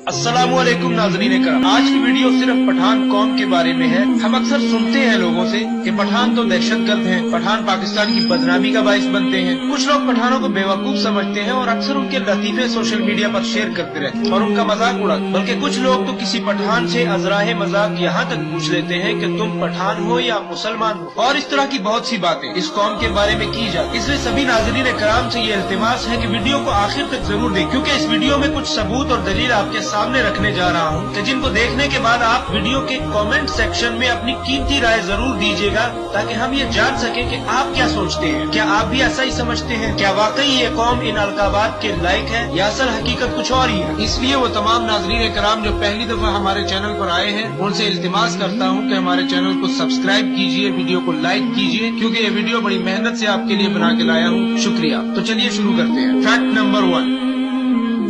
अस्सलामुअलैकुम नाज़रीन करम। आज की वीडियो सिर्फ पठान कौम के बारे में है। हम अक्सर सुनते हैं लोगों से कि पठान तो दहशतगर्द हैं, पठान पाकिस्तान की बदनामी का बाइस बनते हैं। कुछ लोग पठानों को बेवकूफ समझते हैं और अक्सर उनके लतीफे सोशल मीडिया पर शेयर करते रहते हैं और उनका मजाक उड़ाते। बल्कि कुछ लोग तो किसी पठान से अजराहे मजाक यहाँ तक पूछ लेते हैं कि तुम पठान हो या मुसलमान हो, और इस तरह की बहुत सी बातें इस कौम के बारे में की जाती। इसलिए सभी नाज़रीन कराम से ये इल्तिमास है कि वीडियो को आखिर तक जरूर देखें, क्योंकि इस वीडियो में कुछ सबूत और दलील आपके सामने रखने जा रहा हूँ कि जिनको देखने के बाद आप वीडियो के कमेंट सेक्शन में अपनी कीमती राय जरूर दीजिएगा, ताकि हम ये जान सकें कि आप क्या सोचते हैं। क्या आप भी ऐसा ही समझते हैं? क्या वाकई ये कौम इन अलकाबात के लायक है या असल हकीकत कुछ और ही है? इसलिए वो तमाम नाज़रीन कराम जो पहली दफा हमारे चैनल पर आए हैं, उनसे इल्तिमास करता हूँ कि हमारे चैनल को सब्सक्राइब कीजिए, वीडियो को लाइक कीजिए, क्योंकि ये वीडियो बड़ी मेहनत से आपके लिए बना के लाया हूँ। शुक्रिया। तो चलिए शुरू करते हैं। Fact number 1।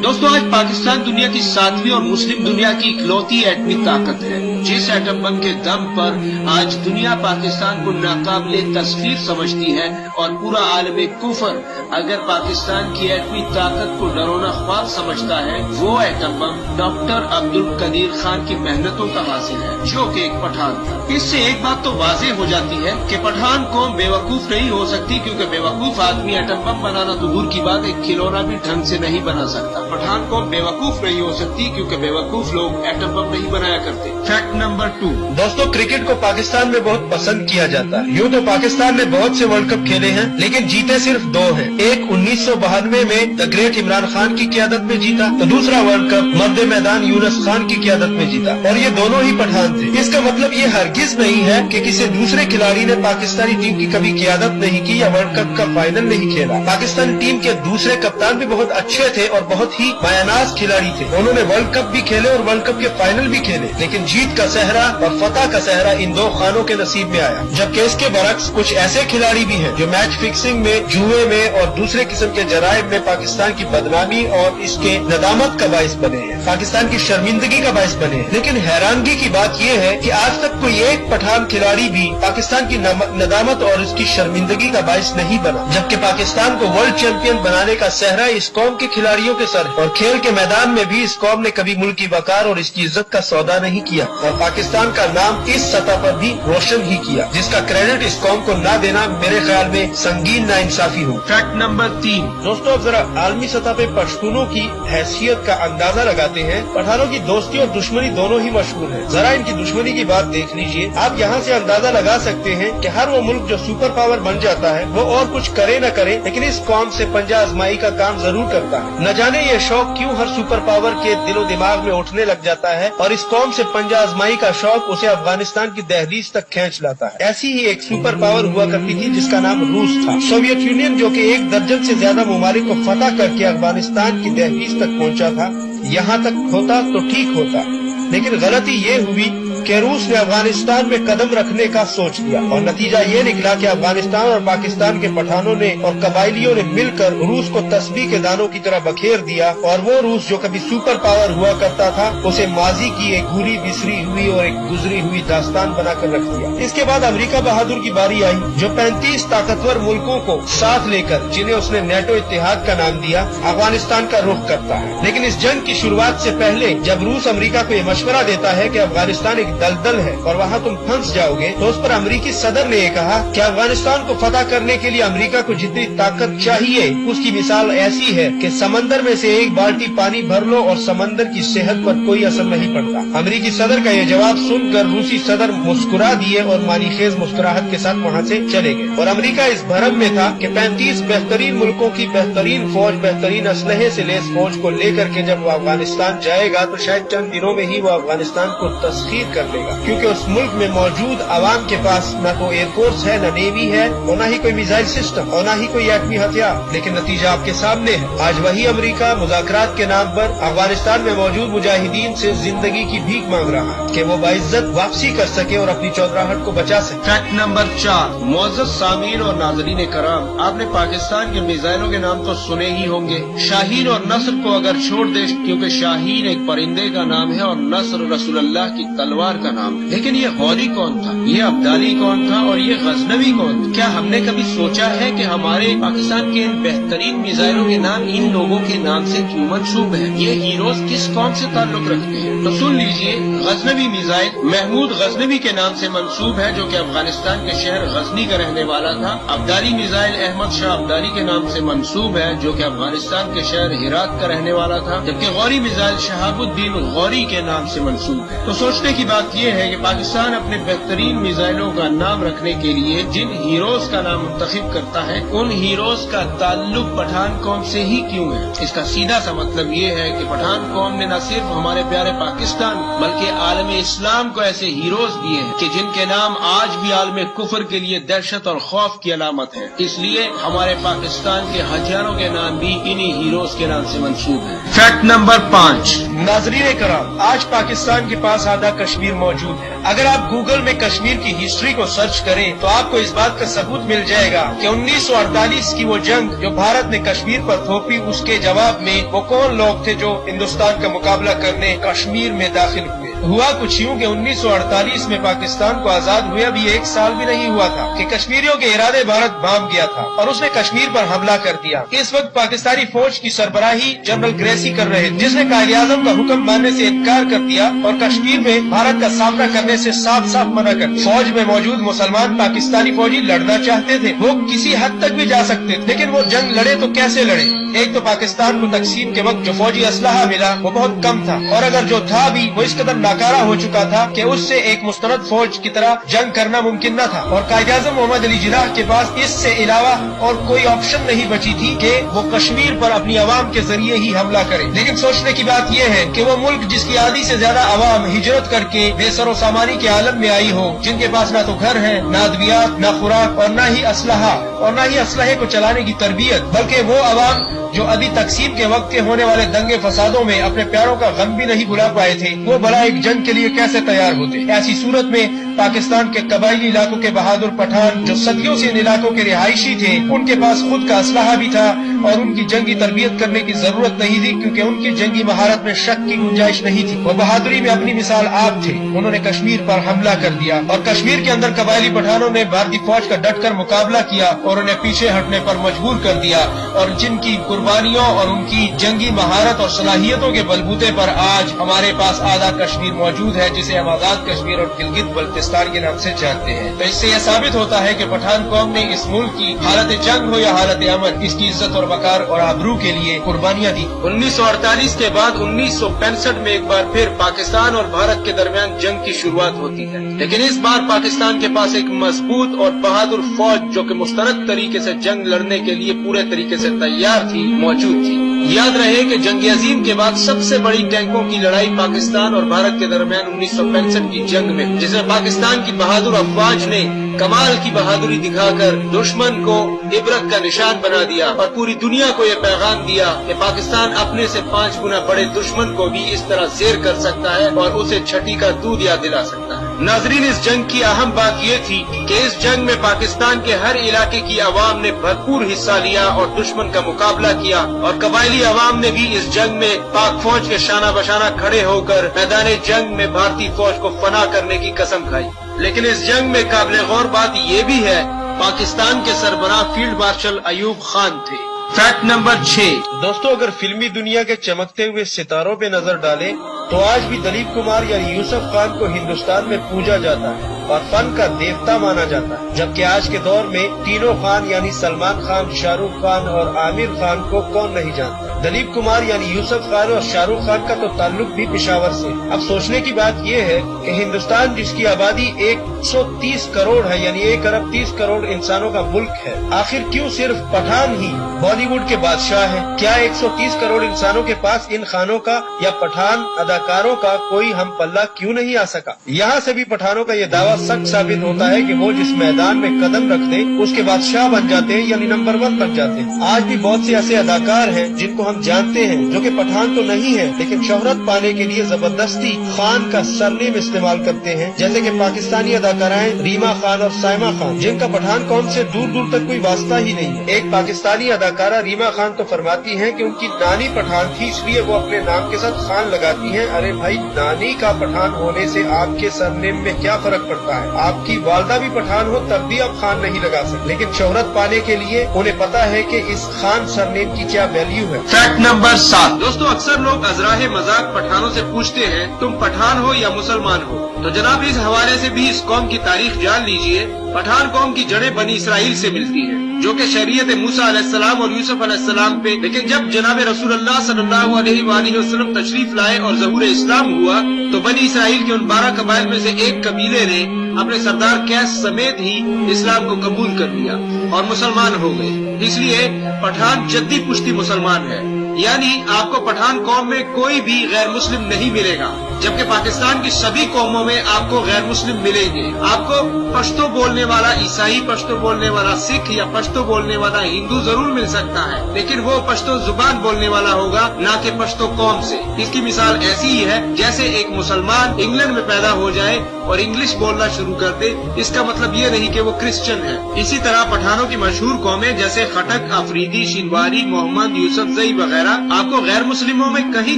दोस्तों, आज पाकिस्तान दुनिया की 7वीं और मुस्लिम दुनिया की इकलौती एटमी ताकत है। जिस एटम बम के दम पर आज दुनिया पाकिस्तान को नाकाबिले तस्वीर समझती है और पूरा आलम कुफर अगर पाकिस्तान की एटमी ताकत को डरोना ख्वाब समझता है, वो atom bomb doctor Abdul Qadeer Khan की मेहनतों का हासिल है, जो कि एक पठान था। इससे एक बात तो वाज़ेह हो जाती है कि पठान कौम बेवकूफ नहीं हो सकती, क्योंकि बेवकूफ आदमी एटम बम बनाना तो दूर की बात, एक खिलौना भी ढंग से नहीं बना सकता। पठान कौम बेवकूफ नहीं हो सकती, क्योंकि बेवकूफ लोग एटम बम नहीं बनाया करते। Fact number 2। दोस्तों, क्रिकेट को पाकिस्तान में बहुत पसंद किया जाता है। यूँ तो पाकिस्तान ने बहुत से वर्ल्ड कप खेले हैं, लेकिन जीते सिर्फ 2 हैं। एक 1992 में द ग्रेट इमरान खान की क़यादत में जीता, तो दूसरा वर्ल्ड कप मर्द मैदान यूनुस खान की क़यादत में जीता, और ये दोनों ही पठान थे। इसका मतलब ये हरगिज नहीं है कि किसी दूसरे खिलाड़ी ने पाकिस्तानी टीम की कभी क़यादत नहीं की या वर्ल्ड कप का फाइनल नहीं खेला। पाकिस्तानी टीम के दूसरे कप्तान भी बहुत अच्छे थे और बहुत ही मायानाज खिलाड़ी थे। उन्होंने वर्ल्ड कप भी खेले और वर्ल्ड कप के फाइनल भी खेले, लेकिन जीत का सहरा और फतह का सहरा इन 2 खानों के नसीब में आया। जबकि इसके बरक्स कुछ ऐसे खिलाड़ी भी हैं जो मैच फिक्सिंग में, जुए में और दूसरे किस्म के जराइम में पाकिस्तान की बदनामी और इसके नदामत का बाइस बने हैं, पाकिस्तान की शर्मिंदगी का बाइस बने हैं। लेकिन हैरानगी की बात यह है कि आज तक कोई एक पठान खिलाड़ी भी पाकिस्तान की नदामत और इसकी शर्मिंदगी का बाइस नहीं बना, जबकि पाकिस्तान को वर्ल्ड चैंपियन बनाने का सहरा इस कौम के खिलाड़ियों के सर है। और खेल के मैदान में भी इस कौम ने कभी मुल्क की वकार और इसकी इज्जत का सौदा नहीं किया, और पाकिस्तान का नाम इस सतह पर भी रोशन ही किया, जिसका क्रेडिट इस कौम को न देना मेरे ख्याल में संगीन नाइंसाफी हो। Fact number 3। दोस्तों, अब जरा आलमी सतह पे पश्तूनों की हैसियत का अंदाजा लगाते हैं। पठानों की दोस्ती और दुश्मनी दोनों ही मशहूर है। जरा इनकी दुश्मनी की बात देख लीजिए। आप यहाँ से अंदाजा लगा सकते हैं कि हर वो मुल्क जो सुपर पावर बन जाता है, वो और कुछ करे न करे, लेकिन इस कौम से पंजा आजमाई का काम जरूर करता है। न जाने ये शौक क्यों हर सुपर पावर के दिलो दिमाग में उठने लग जाता है, और इस कौम से पंजा आजमाई का शौक उसे अफगानिस्तान की दहलीज तक खींच लाता है। ऐसी ही एक सुपर पावर हुआ करती थी जिसका नाम रूस था। सोवियत यूनियन, जो कि 1 दर्जन से ज्यादा ममालिक को फतह करके अफगानिस्तान की दहलीज तक पहुंचा था। यहाँ तक होता तो ठीक होता, लेकिन गलती ये हुई कि रूस ने अफगानिस्तान में कदम रखने का सोच लिया, और नतीजा ये निकला कि अफगानिस्तान और पाकिस्तान के पठानों ने और कबाइलियों ने मिलकर रूस को तस्बीह के दानों की तरह बखेर दिया, और वो रूस जो कभी सुपर पावर हुआ करता था, उसे माजी की एक भूली बिसरी हुई और एक गुजरी हुई दास्तान बनाकर रख दिया। इसके बाद अमेरिका बहादुर की बारी आई, जो 35 ताकतवर मुल्कों को साथ लेकर, जिन्हें उसने नेटो इत्तेहाद का नाम दिया, अफगानिस्तान का रुख करता है। लेकिन इस जंग की शुरुआत से पहले जब रूस अमेरिका को ये मशवरा देता है कि अफगानिस्तान दलदल है और वहाँ तुम फंस जाओगे, तो उस पर अमेरिकी सदर ने ये कहा कि अफगानिस्तान को फतह करने के लिए अमेरिका को जितनी ताकत चाहिए, उसकी मिसाल ऐसी है कि समंदर में से 1 बाल्टी पानी भर लो और समंदर की सेहत पर कोई असर नहीं पड़ता। अमेरिकी सदर का ये जवाब सुनकर रूसी सदर मुस्कुरा दिए और मानीखेज मुस्कुराहट के साथ वहाँ से चले गए। और अमेरिका इस भरम में था कि 35 बेहतरीन मुल्कों की बेहतरीन फौज, बेहतरीन असलहे से लेस फौज को लेकर के जब वो अफगानिस्तान जाएगा, तो शायद चंद दिनों में ही वो अफगानिस्तान को तस्खीर कर लेगा, क्योंकि उस मुल्क में मौजूद आवाम के पास न तो एयरफोर्स है, न नेवी है, और न ही कोई मिसाइल सिस्टम, और न ही कोई एटमी हथियार। लेकिन नतीजा आपके सामने है। आज वही अमेरिका मुज़ाकरात के नाम पर अफगानिस्तान में मौजूद मुजाहिदीन से जिंदगी की भीख मांग रहा है कि वो बाइज्जत वापसी कर सके और अपनी चौधराहट को बचा सके। Fact number 4। मुअज़्ज़ज़ सामीन और नाज़रीन कराम, आपने पाकिस्तान के मिसाइलों के नाम तो सुने ही होंगे। शाहीन और नस्र को अगर छोड़ दे, क्योंकि शाहीन एक परिंदे का नाम है और नस्र रसूलुल्लाह की तलवार سردار کا نام ہے، لیکن یہ غوری کون تھا، یہ ابدالی کون تھا اور یہ غزنوی کون تھا؟ کیا ہم نے کبھی سوچا ہے کہ ہمارے پاکستان کے ان بہترین میزائلوں کے نام ان لوگوں کے نام سے کیوں منسوب ہے؟ یہ ہیروز کس قوم سے تعلق رکھتے ہیں؟ تو سن لیجئے، غزنوی میزائل محمود غزنوی کے نام سے منسوب ہے جو کہ افغانستان کے شہر غزنی کا رہنے والا تھا۔ ابدالی میزائل احمد شاہ ابدالی کے نام سے منسوب ہے جو کہ افغانستان کے شہر ہرات کا رہنے والا تھا، جبکہ غوری میزائل شہاب الدین غوری کے نام سے منسوب ہے۔ تو سوچنے کی بات یہ ہے کہ پاکستان اپنے بہترین میزائلوں کا نام رکھنے کے لیے جن ہیروز کا نام منتخب کرتا ہے ان ہیروز کا تعلق پٹھان قوم سے ہی کیوں ہے؟ اس کا سیدھا سا مطلب یہ ہے کہ پٹھان قوم نے نہ صرف ہمارے پیارے پاکستان بلکہ عالم اسلام کو ایسے ہیروز دیے ہیں کہ جن کے نام آج بھی عالم کفر کے لیے دہشت اور خوف کی علامت ہے۔ اس لیے ہمارے پاکستان کے ہتھیاروں کے نام بھی انہی ہیروز کے نام سے منسوب ہیں۔ فیکٹ نمبر 5، ناظرین کرام، آج پاکستان کے پاس آدھا کشمیر موجود ہے۔ اگر آپ گوگل میں کشمیر کی ہسٹری کو سرچ کریں تو آپ کو اس بات کا ثبوت مل جائے گا کہ 1948 کی وہ جنگ جو بھارت نے کشمیر پر تھوپی، اس کے جواب میں وہ کون لوگ تھے جو ہندوستان کا مقابلہ کرنے کشمیر میں داخل ہوئے۔ ہوا کچھ یوں کہ 1948 میں پاکستان کو آزاد ہوئے ابھی 1 سال بھی نہیں ہوا تھا کہ کشمیریوں کے ارادے بھارت بھانپ گیا تھا اور اس نے کشمیر پر حملہ کر دیا۔ اس وقت پاکستانی فوج کی سربراہی جنرل گریسی کر رہے جس نے قائد اعظم کا حکم ماننے سے انکار کر دیا اور کشمیر میں بھارت کا سامنا کرنے سے صاف صاف منع کر دیا۔ فوج میں موجود مسلمان پاکستانی فوجی لڑنا چاہتے تھے، وہ کسی حد تک بھی جا سکتے تھے، لیکن وہ جنگ لڑے تو کیسے لڑے؟ ایک تو پاکستان کو تقسیم کے وقت جو فوجی اسلحہ ملا وہ بہت کم تھا، اور اگر جو تھا بھی وہ اس قدر ناکارہ ہو چکا تھا کہ اس سے ایک مستند فوج کی طرح جنگ کرنا ممکن نہ تھا، اور قائد اعظم محمد علی جناح کے پاس اس سے علاوہ اور کوئی آپشن نہیں بچی تھی کہ وہ کشمیر پر اپنی عوام کے ذریعے ہی حملہ کرے۔ لیکن سوچنے کی بات یہ ہے کہ وہ ملک جس کی آدھی سے زیادہ عوام ہجرت کر کے بے سر و سامانی کے عالم میں آئی ہو، جن کے پاس نہ تو گھر ہے، نہ ادویات، نہ خوراک، اور نہ ہی اسلحہ، اور نہ ہی اسلحے کو چلانے کی تربیت، بلکہ وہ عوام جو ابھی تقسیم کے وقت کے ہونے والے دنگے فسادوں میں اپنے پیاروں کا غم بھی نہیں بھلا پائے تھے، وہ بھلا ایک جنگ کے لیے کیسے تیار ہوتے؟ ایسی صورت میں پاکستان کے قبائلی علاقوں کے بہادر پٹھان جو صدیوں سے ان علاقوں کے رہائشی تھے، ان کے پاس خود کا اسلحہ بھی تھا اور ان کی جنگی تربیت کرنے کی ضرورت نہیں تھی، کیونکہ ان کی جنگی مہارت میں شک کی گنجائش نہیں تھی۔ وہ بہادری میں اپنی مثال آپ تھے۔ انہوں نے کشمیر پر حملہ کر دیا اور کشمیر کے اندر قبائلی پٹھانوں نے بھارتی فوج کا ڈٹ کر مقابلہ کیا اور انہیں پیچھے ہٹنے پر مجبور کر دیا، اور جن کی قربانیوں اور ان کی جنگی مہارت اور صلاحیتوں کے بلبوتے پر آج ہمارے پاس آدھا کشمیر موجود ہے، جسے ہم آزاد کشمیر اور گلگت بلتستان کے نام سے جانتے ہیں۔ تو اس سے یہ ثابت ہوتا ہے کہ پٹھان قوم نے اس ملک کی حالت جنگ ہو یا حالت امن، اس کی عزت اور وقار اور آبرو کے لیے قربانیاں دی۔ 1948 کے بعد 1965 میں ایک بار پھر پاکستان اور بھارت کے درمیان جنگ کی شروعات ہوتی ہے، لیکن اس بار پاکستان کے پاس ایک مضبوط اور بہادر فوج جو کہ مستند طریقے سے جنگ لڑنے کے لیے پورے طریقے سے تیار تھی موجود تھی۔ یاد رہے کہ جنگ عظیم کے بعد سب سے بڑی ٹینکوں کی لڑائی پاکستان اور بھارت کے درمیان 1965 کی جنگ میں، جس میں پاکستان کی بہادر افواج نے کمال کی بہادری دکھا کر دشمن کو عبرت کا نشان بنا دیا اور پوری دنیا کو یہ پیغام دیا کہ پاکستان اپنے سے 5 گنا بڑے دشمن کو بھی اس طرح زیر کر سکتا ہے اور اسے چھٹی کا دودھ یاد دلا سکتا ہے۔ ناظرین، اس جنگ کی اہم بات یہ تھی کہ اس جنگ میں پاکستان کے ہر علاقے کی عوام نے بھرپور حصہ لیا اور دشمن کا مقابلہ کیا، اور قبائلی عوام نے بھی اس جنگ میں پاک فوج کے شانہ بشانہ کھڑے ہو کر میدان جنگ میں بھارتی فوج کو فنا کرنے کی قسم کھائی۔ لیکن اس جنگ میں قابل غور بات یہ بھی ہے، پاکستان کے سربراہ فیلڈ مارشل ایوب خان تھے۔ فیکٹ نمبر 6، دوستو، اگر فلمی دنیا کے چمکتے ہوئے ستاروں پہ نظر ڈالیں تو آج بھی دلیپ کمار یعنی یوسف خان کو ہندوستان میں پوجا جاتا ہے اور فن کا دیوتا مانا جاتا ہے، جبکہ آج کے دور میں تینوں خان یعنی سلمان خان، شاہ رخ خان اور عامر خان کو کون نہیں جانتا۔ دلیپ کمار یعنی یوسف خان اور شاہ رخ خان کا تو تعلق بھی پشاور سے۔ اب سوچنے کی بات یہ ہے کہ ہندوستان جس کی آبادی 130 کروڑ ہے، یعنی 1 ارب 30 کروڑ انسانوں کا ملک ہے، آخر کیوں صرف پٹھان ہی بالی ووڈ کے بادشاہ ہیں؟ کیا 130 کروڑ انسانوں کے پاس ان خانوں کا یا پٹھان اداکاروں کا کوئی ہم پلہ کیوں نہیں آ سکا؟ یہاں سے بھی پٹھانوں کا یہ دعویٰ सख्त साबित होता है कि वो जिस मैदान में कदम रख दे उसके बादशाह बन जाते हैं, यानी नंबर 1 बन जाते हैं। आज भी बहुत से ऐसे अदाकार हैं जिनको हम जानते हैं जो कि पठान तो नहीं है, लेकिन शोहरत पाने के लिए जबरदस्ती खान का सरनेम इस्तेमाल करते हैं, जैसे कि पाकिस्तानी अदाकाराएं रीमा खान और साइमा खान, जिनका पठान कौम से दूर दूर तक कोई वास्ता ही नहीं है। एक पाकिस्तानी अदाकारा रीमा खान तो फरमाती हैं कि उनकी नानी पठान थी, इसलिए वो अपने नाम के साथ खान लगाती हैं। अरे भाई, नानी का पठान होने से आपके सरनेम में क्या फर्क पड़ता है? आपकी वालदा भी पठान हो तब भी आप खान नहीं लगा सकते, लेकिन शोहरत पाने के लिए उन्हें पता है कि इस खान सरनेम की क्या वैल्यू है। Fact number 7। दोस्तों, अक्सर लोग अजराहे मजाक पठानों से पूछते हैं तुम पठान हो या मुसलमान हो। तो जनाब, इस हवाले से भी इस कौम की तारीख जान लीजिए। पठान कौम की जड़ें बनी इसराइल से मिलती हैं, जो कि शरीयत मूसा अलैहिस्सलाम और यूसुफ अलैहिस्सलाम पे, लेकिन जब जनाब रसूलुल्लाह सल्लल्लाहु अलैहि वसल्लम तशरीफ लाए और ज़हूर इस्लाम हुआ तो बनी इसराइल के उन 12 कबाइल में से एक कबीले ने अपने सरदार कैस समेत ही इस्लाम को कबूल कर लिया और मुसलमान हो गए। इसलिए पठान जद्दी पुश्ती मुसलमान है, यानी आपको पठान कौम में कोई भी गैर मुस्लिम नहीं मिलेगा, जबकि पाकिस्तान की सभी कौमों में आपको गैर मुस्लिम मिलेंगे। आपको पश्तो बोलने वाला ईसाई, पश्तो बोलने वाला सिख या पश्तो बोलने वाला हिंदू जरूर मिल सकता है, लेकिन वो पश्तो जुबान बोलने वाला होगा, ना कि पश्तो कौम से। इसकी मिसाल ऐसी ही है जैसे एक मुसलमान इंग्लैंड में पैदा हो जाए और इंग्लिश बोलना शुरू कर दे, इसका मतलब ये नहीं कि वो क्रिश्चियन है। इसी तरह पठानों की मशहूर कौमें जैसे खटक, अफरीदी, शिनवारी, मोहम्मद, यूसुफजई वगैरह आपको गैर मुस्लिमों में कहीं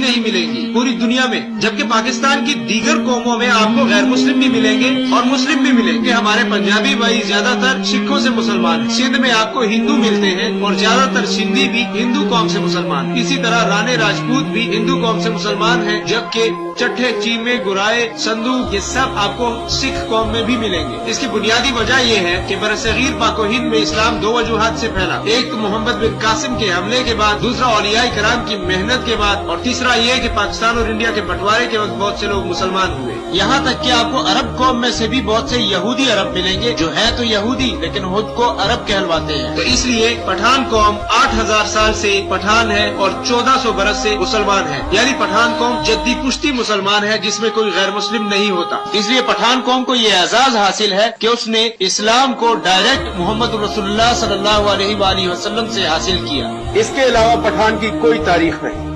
नहीं मिलेंगी पूरी दुनिया में, जबकि पाकिस्तान की दीगर कौमों में आपको गैर मुस्लिम भी मिलेंगे और मुस्लिम भी मिलेंगे। हमारे पंजाबी भाई ज्यादातर सिखों से मुसलमान हैं। सिंध में आपको हिंदू मिलते हैं और ज्यादातर सिंधी भी हिंदू कौम से मुसलमान। इसी तरह राणे राजपूत भी हिंदू कौम से मुसलमान हैं, जबकि चट्ठे, चीमे, गुराए, संधू ये सब आपको सिख कौम में भी मिलेंगे। इसकी बुनियादी वजह यह है कि बरसगीर पाको हिंद में इस्लाम 2 वजूहात से फैला। एक तो मोहम्मद बिन कासिम के हमले के बाद, दूसरा औलियाए किराम की मेहनत के बाद, और तीसरा ये कि पाकिस्तान और इंडिया के बंटवारे के वक्त बहुत से लोग मुसलमान हुए। यहाँ तक कि आपको अरब कौम में से भी बहुत से यहूदी अरब मिलेंगे, जो है तो यहूदी लेकिन खुद को अरब कहलवाते हैं। तो इसलिए पठान कौम 8000 साल से पठान है और 1400 बरस से मुसलमान है, यानी पठान कौम जद्दी पुश्ती मुसलमान है, जिसमें कोई गैर मुस्लिम नहीं होता। इसलिए पठान कौम को ये एजाज हासिल है कि उसने इस्लाम को डायरेक्ट मोहम्मद रसूलुल्लाह सल्लल्लाहु अलैहि वसल्लम से हासिल किया। इसके अलावा पठान की कोई तारीख नहीं।